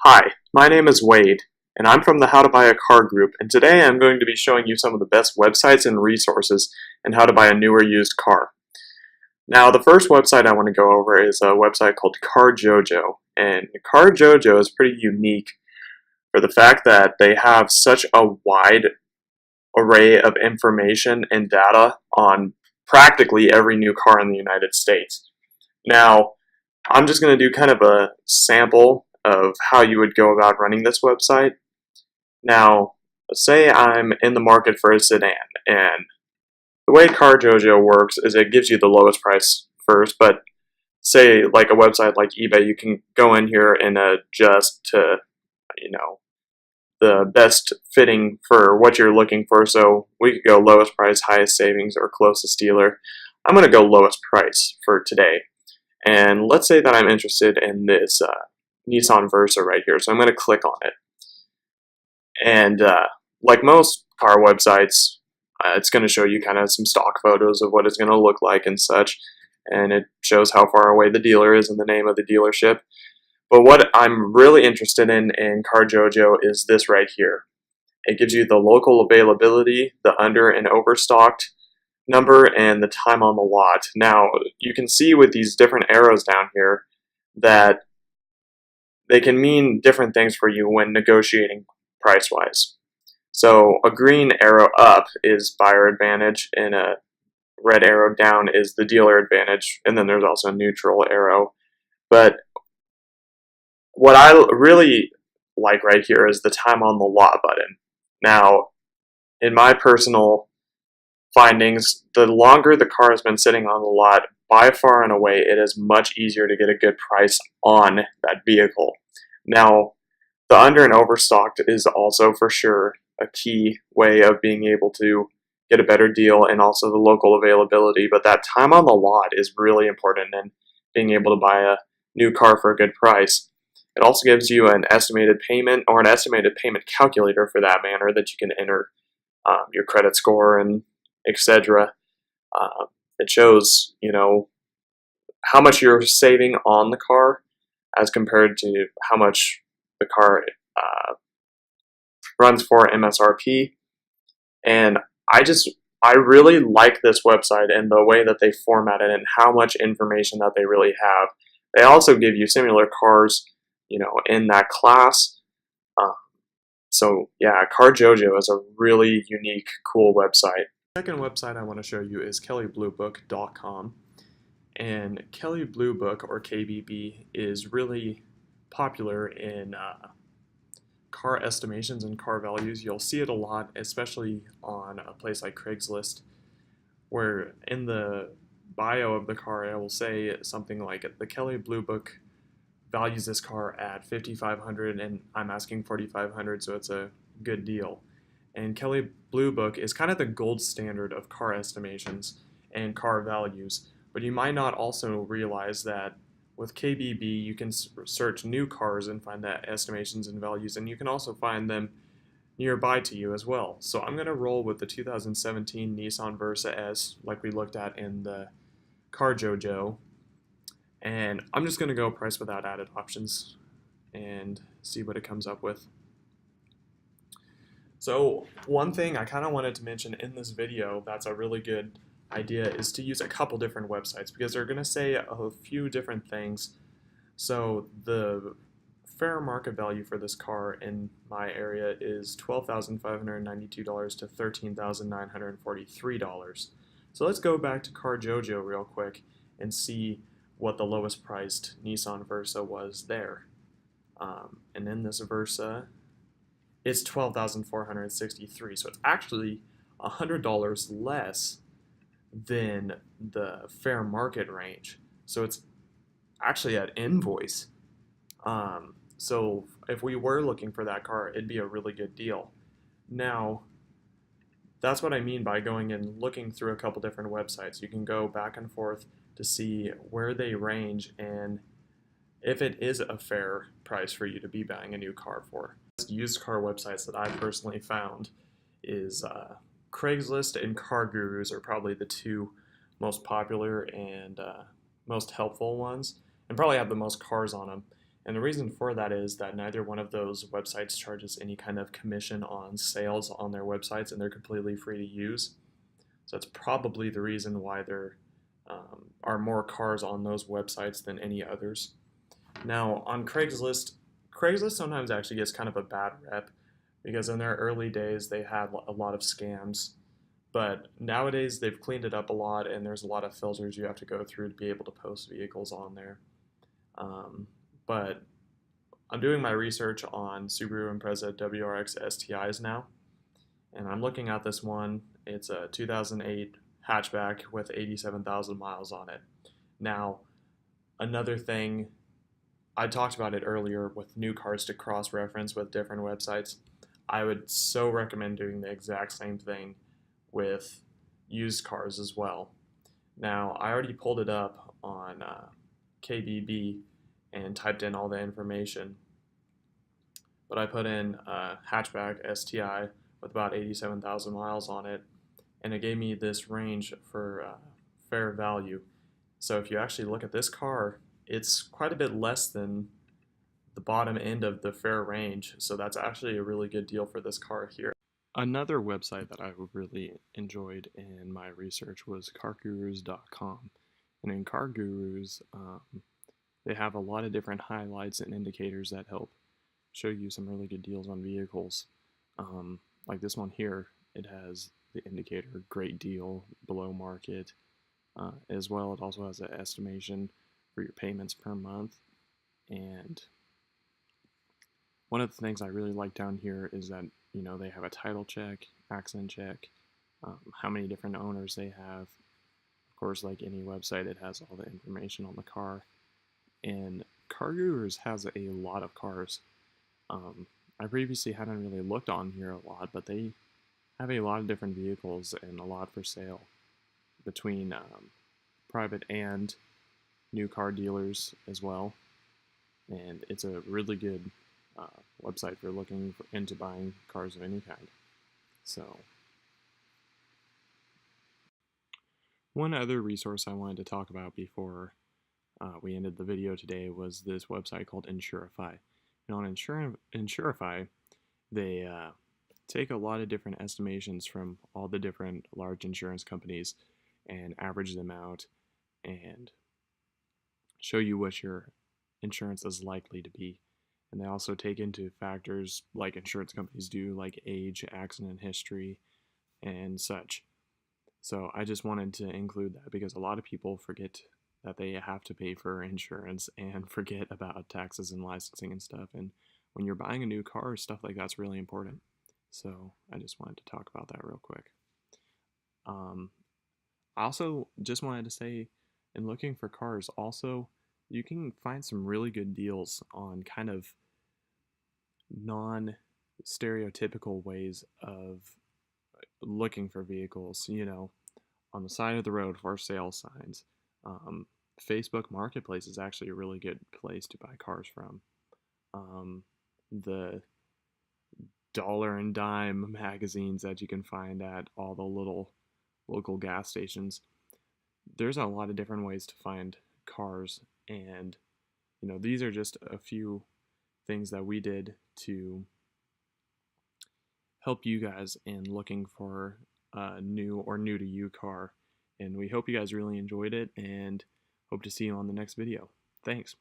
Hi, my name is Wade, and I'm from the How to Buy a Car group, and today I'm going to be showing you some of the best websites and resources on how to buy a new or used car. Now, the first website I want to go over is a website called CarJojo, and CarJojo is pretty unique for the fact that they have such a wide array of information and data on practically every new car in the United States. Now, I'm just going to do kind of a sample of how you would go about running this website. Now, say I'm in the market for a sedan, and the way CarJojo works is it gives you the lowest price first, but say like a website like eBay, you can go in here and adjust to, you know, the best fitting for what you're looking for. So we could go lowest price, highest savings, or closest dealer. I'm going to go lowest price for today. And let's say that I'm interested in this Nissan Versa right here. So I'm going to click on it. And like most car websites, it's going to show you kind of some stock photos of what it's going to look like and such. And it shows how far away the dealer is and the name of the dealership. But what I'm really interested in CarJojo is this right here. It gives you the local availability, the under and overstocked number, and the time on the lot. Now, you can see with these different arrows down here that they can mean different things for you when negotiating price-wise. So a green arrow up is buyer advantage, and a red arrow down is the dealer advantage, and then there's also a neutral arrow. But what I really like right here is the time on the lot button. Now, in my personal findings, the longer the car has been sitting on the lot, by far and away, it is much easier to get a good price on that vehicle. Now, the under and overstocked is also for sure a key way of being able to get a better deal, and also the local availability, but that time on the lot is really important in being able to buy a new car for a good price. It also gives you an estimated payment, or an estimated payment calculator for that matter, that you can enter your credit score and etc. It shows, how much you're saving on the car as compared to how much the car runs for MSRP. And I really like this website and the way that they format it and how much information that they really have. They also give you similar cars, in that class. Uh, so yeah, CarJojo is a really unique, cool website. The second website I want to show you is kellybluebook.com. And Kelley Blue Book, or KBB, is really popular in car estimations and car values. You'll see it a lot, especially on a place like Craigslist, where in the bio of the car I will say something like, the Kelley Blue Book values this car at $5,500 and I'm asking $4,500, so it's a good deal. And Kelley Blue Book is kind of the gold standard of car estimations and car values, but you might not also realize that with KBB you can search new cars and find that estimations and values, and you can also find them nearby to you as well. So I'm going to roll with the 2017 Nissan Versa S, like we looked at in the CarJojo, and I'm just going to go price without added options and see what it comes up with. So one thing I kind of wanted to mention in this video that's a really good idea is to use a couple different websites, because they're going to say a few different things. So the fair market value for this car in my area is $12,592 to $13,943. So let's go back to CarJojo real quick and see what the lowest priced Nissan Versa was there. And in this Versa, it's $12,463, so it's actually $100 less than the fair market range. So it's actually at invoice. So if we were looking for that car, it'd be a really good deal. Now, that's what I mean by going and looking through a couple different websites. You can go back and forth to see where they range and if it is a fair price for you to be buying a new car for. Used car websites that I personally found is Craigslist and CarGurus are probably the two most popular and most helpful ones, and probably have the most cars on them. And the reason for that is that neither one of those websites charges any kind of commission on sales on their websites, and they're completely free to use. So that's probably the reason why there are more cars on those websites than any others. Now, on Craigslist, Craigslist sometimes actually gets kind of a bad rep because in their early days they had a lot of scams. But nowadays they've cleaned it up a lot, and there's a lot of filters you have to go through to be able to post vehicles on there. But I'm doing my research on Subaru Impreza WRX STIs now, and I'm looking at this one. It's a 2008 hatchback with 87,000 miles on it. Now, another thing, I talked about it earlier with new cars to cross-reference with different websites. I would so recommend doing the exact same thing with used cars as well. Now, I already pulled it up on KBB and typed in all the information, but I put in hatchback STI with about 87,000 miles on it, and it gave me this range for fair value. So if you actually look at this car, it's quite a bit less than the bottom end of the fair range, so that's actually a really good deal for this car here. Another website that I really enjoyed in my research was CarGurus.com. And in CarGurus, they have a lot of different highlights and indicators that help show you some really good deals on vehicles. Like this one here, it has the indicator great deal, below market, as well. It also has an estimation for your payments per month. And one of the things I really like down here is that, you know, they have a title check, accident check, how many different owners they have. Of course, like any website, it has all the information on the car. And CarGurus has a lot of cars. I previously hadn't really looked on here a lot, but they have a lot of different vehicles and a lot for sale between private and new car dealers as well. And it's a really good website for looking into buying cars of any kind. So, one other resource I wanted to talk about before we ended the video today was this website called Insurify. And on Insurify, they take a lot of different estimations from all the different large insurance companies and average them out and show you what your insurance is likely to be. And they also take into factors like insurance companies do, like age, accident history, and such. So I just wanted to include that because a lot of people forget that they have to pay for insurance and forget about taxes and licensing and stuff. And when you're buying a new car, stuff like that's really important. So I just wanted to talk about that real quick. I also just wanted to say, in looking for cars, also, you can find some really good deals on kind of non-stereotypical ways of looking for vehicles, you know, on the side of the road for sale signs. Facebook Marketplace is actually a really good place to buy cars from. The dollar and dime magazines that you can find at all the little local gas stations. There's a lot of different ways to find cars, and you know, these are just a few things that we did to help you guys in looking for a new or new to you car. And we hope you guys really enjoyed it and hope to see you on the next video. Thanks.